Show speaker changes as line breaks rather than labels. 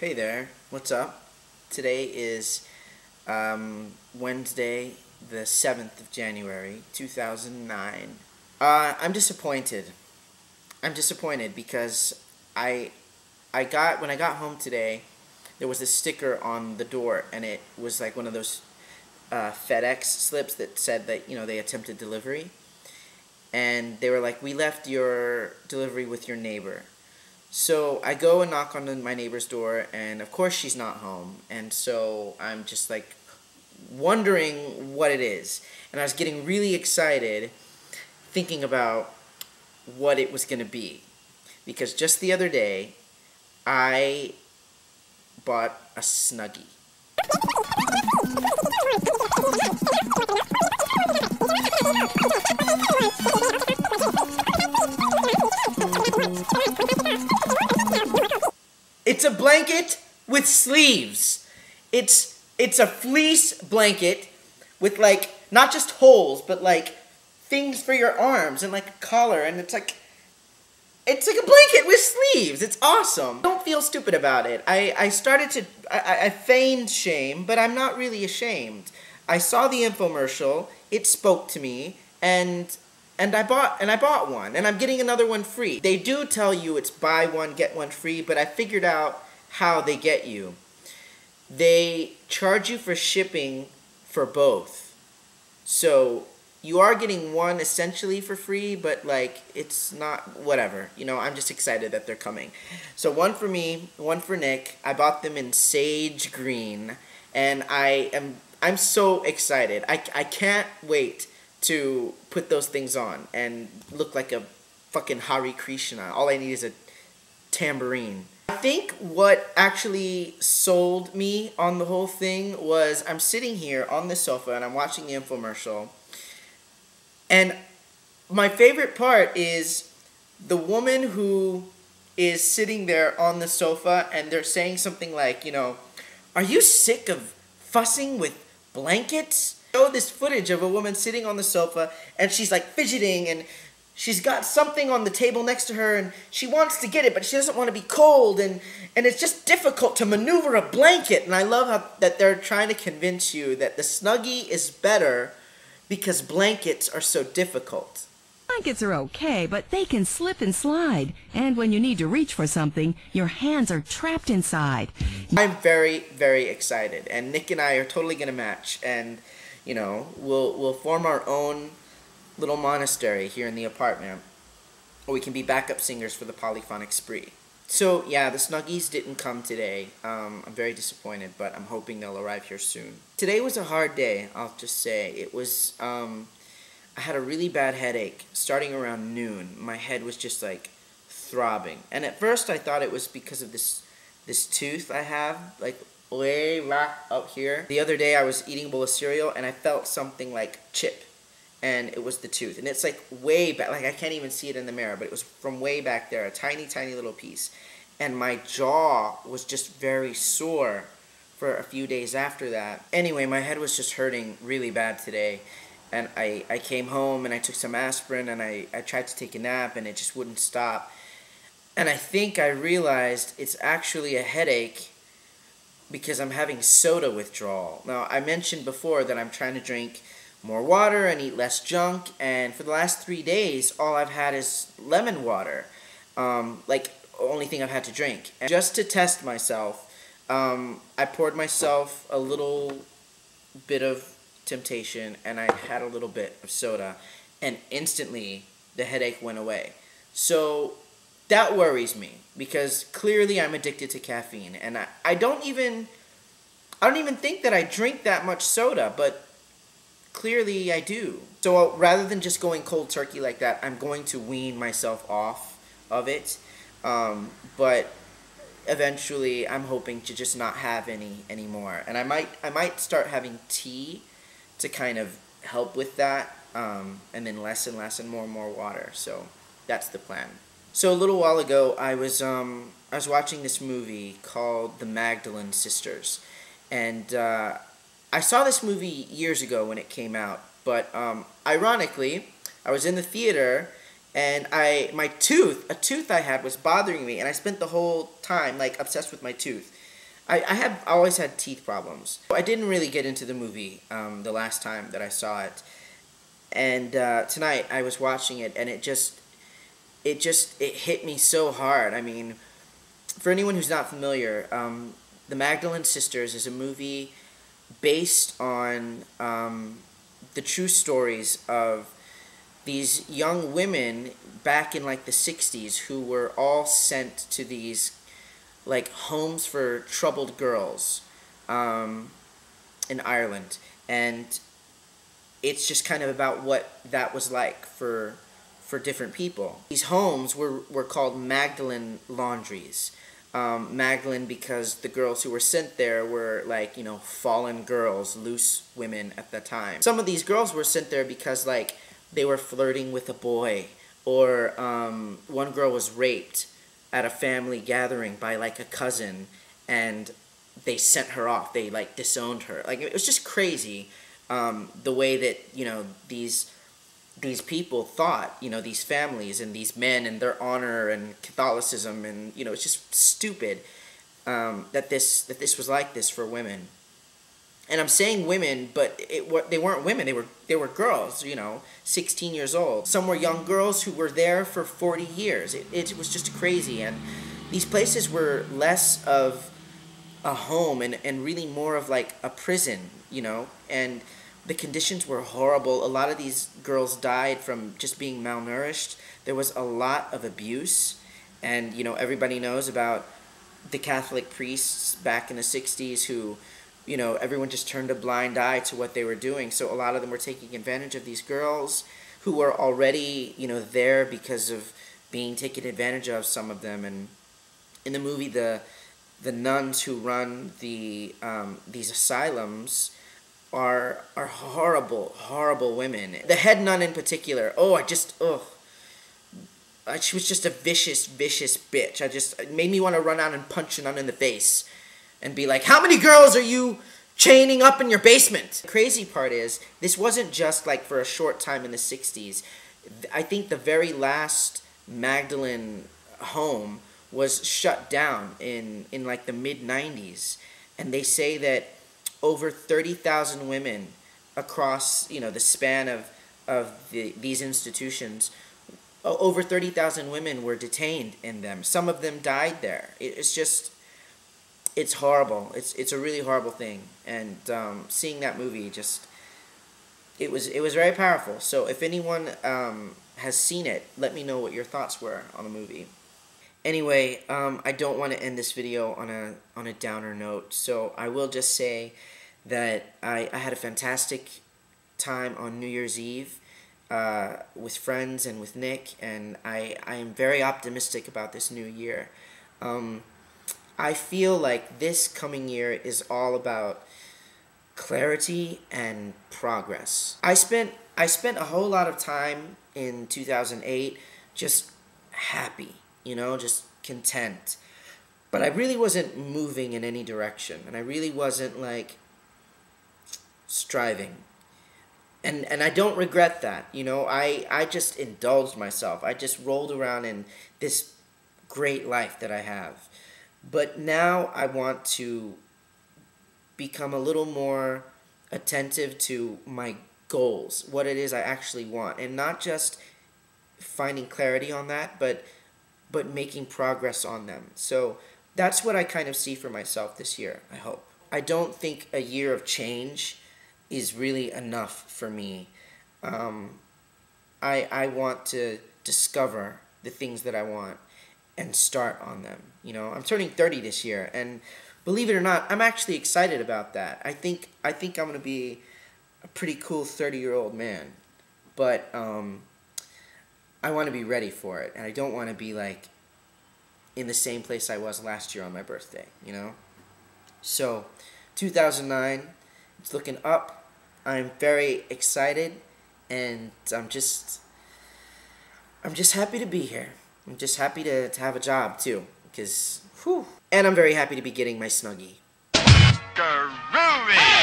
Hey there, what's up? Today is Wednesday, the 7th of January, 2009. I'm disappointed. I'm disappointed because I, when I got home today, there was this sticker on the door, and it was like one of those FedEx slips that said that, they attempted delivery. And they were like, we left your delivery with your neighbor. So I go and knock on my neighbor's door, and of course she's not home. And so I'm just like wondering what it is. And I was getting really excited thinking about what it was going to be. Because just the other day, I bought a Snuggie. It's a blanket with sleeves. It's a fleece blanket with like not just holes, but like things for your arms and like a collar, and it's like a blanket with sleeves. It's awesome. Don't feel stupid about it. I feigned shame, but I'm not really ashamed. I saw the infomercial. It spoke to me, and I bought one, and I'm getting another one free. They do tell you it's buy one, get one free, but I figured out how they get you. They charge you for shipping for both. So you are getting one essentially for free, but like it's not, whatever. I'm just excited that they're coming. So one for me, one for Nick. I bought them in sage green, and I'm so excited. I can't wait to put those things on and look like a fucking Hare Krishna. All I need is a tambourine. I think what actually sold me on the whole thing was I'm sitting here on the sofa and I'm watching the infomercial, and my favorite part is the woman who is sitting there on the sofa, and they're saying something like, are you sick of fussing with blankets? Show this footage of a woman sitting on the sofa, and she's like fidgeting, and she's got something on the table next to her, and she wants to get it, but she doesn't want to be cold, and it's just difficult to maneuver a blanket. And I love how that they're trying to convince you that the Snuggie is better because blankets are so difficult.
Blankets are okay, but they can slip and slide. And when you need to reach for something, your hands are trapped inside.
I'm very, very excited, and Nick and I are totally going to match, and we'll form our own little monastery here in the apartment, or we can be backup singers for the polyphonic spree. So yeah, the Snuggies didn't come today. I'm very disappointed, but I'm hoping they'll arrive here soon. Today was a hard day, I'll just say. It was, I had a really bad headache starting around noon. My head was just like throbbing, and at first I thought it was because of this tooth I have, like way back up here. The other day I was eating a bowl of cereal, and I felt something like chip, and it was the tooth, and it's like way back, like I can't even see it in the mirror, but it was from way back there, a tiny little piece, and my jaw was just very sore for a few days after that. Anyway, my head was just hurting really bad today, and I came home and I took some aspirin, and I tried to take a nap, and it just wouldn't stop. And I think I realized it's actually a headache because I'm having soda withdrawal. Now, I mentioned before that I'm trying to drink more water and eat less junk, and for the last 3 days, all I've had is lemon water. Only thing I've had to drink. And just to test myself, I poured myself a little bit of temptation, and I had a little bit of soda, and instantly the headache went away. So that worries me, because clearly I'm addicted to caffeine, and I don't even think that I drink that much soda, but clearly I do. So rather than just going cold turkey like that, I'm going to wean myself off of it, but eventually I'm hoping to just not have any anymore, and I might start having tea to kind of help with that, and then less and less and more water. So that's the plan. So a little while ago, I was watching this movie called The Magdalene Sisters, and I saw this movie years ago when it came out, but ironically, I was in the theater, And a tooth I had was bothering me, and I spent the whole time like obsessed with my tooth. I have always had teeth problems. I didn't really get into the movie the last time that I saw it, and tonight I was watching it, and it hit me so hard. I mean, for anyone who's not familiar, The Magdalene Sisters is a movie based on the true stories of these young women back in like the 60s who were all sent to these like homes for troubled girls in Ireland, and it's just kind of about what that was like for different people. These homes were called Magdalene laundries. Magdalene because the girls who were sent there were like, you know, fallen girls, loose women at the time. Some of these girls were sent there because like they were flirting with a boy, or one girl was raped at a family gathering by like a cousin, and they sent her off. They like disowned her. Like, it was just crazy the way that, you know, these people thought, you know, these families and these men and their honor and Catholicism, and, you know, it's just stupid that this was like this for women. And I'm saying women, but they weren't women. They were girls, you know, 16 years old. Some were young girls who were there for 40 years. It was just crazy. And these places were less of a home and really more of like a prison, you know. And the conditions were horrible. A lot of these girls died from just being malnourished. There was a lot of abuse. And, you know, everybody knows about the Catholic priests back in the 60s who, you know, everyone just turned a blind eye to what they were doing. So a lot of them were taking advantage of these girls who were already, you know, there because of being taken advantage of, some of them. And in the movie, the nuns who run these asylums are horrible, horrible women. The head nun in particular, she was just a vicious, vicious bitch. It made me want to run out and punch a nun in the face and be like, how many girls are you chaining up in your basement? The crazy part is, this wasn't just like for a short time in the 60s. I think the very last Magdalene home was shut down in like the mid-90s. And they say that over 30,000 women across, you know, the span of these institutions, over 30,000 women were detained in them. Some of them died there. It's horrible. It's a really horrible thing. And seeing that movie, it was very powerful. So if anyone has seen it, let me know what your thoughts were on the movie. Anyway, I don't want to end this video on a downer note, so I will just say that I had a fantastic time on New Year's Eve with friends and with Nick, and I am very optimistic about this new year. I feel like this coming year is all about clarity and progress. I spent a whole lot of time in 2008 just happy, you know, just content. But I really wasn't moving in any direction, and I really wasn't like striving. And I don't regret that, you know. I just indulged myself. I just rolled around in this great life that I have. But now I want to become a little more attentive to my goals, what it is I actually want, and not just finding clarity on that, but making progress on them. So that's what I kind of see for myself this year, I hope. I don't think a year of change is really enough for me. I want to discover the things that I want and start on them. You know, I'm turning 30 this year, and believe it or not, I'm actually excited about that. I think I'm going to be a pretty cool 30-year-old man, but I want to be ready for it, and I don't want to be like in the same place I was last year on my birthday, you know? So, 2009, it's looking up. I'm very excited, and I'm just happy to be here. I'm just happy to have a job, too, because, whew. And I'm very happy to be getting my Snuggie.
Groovy!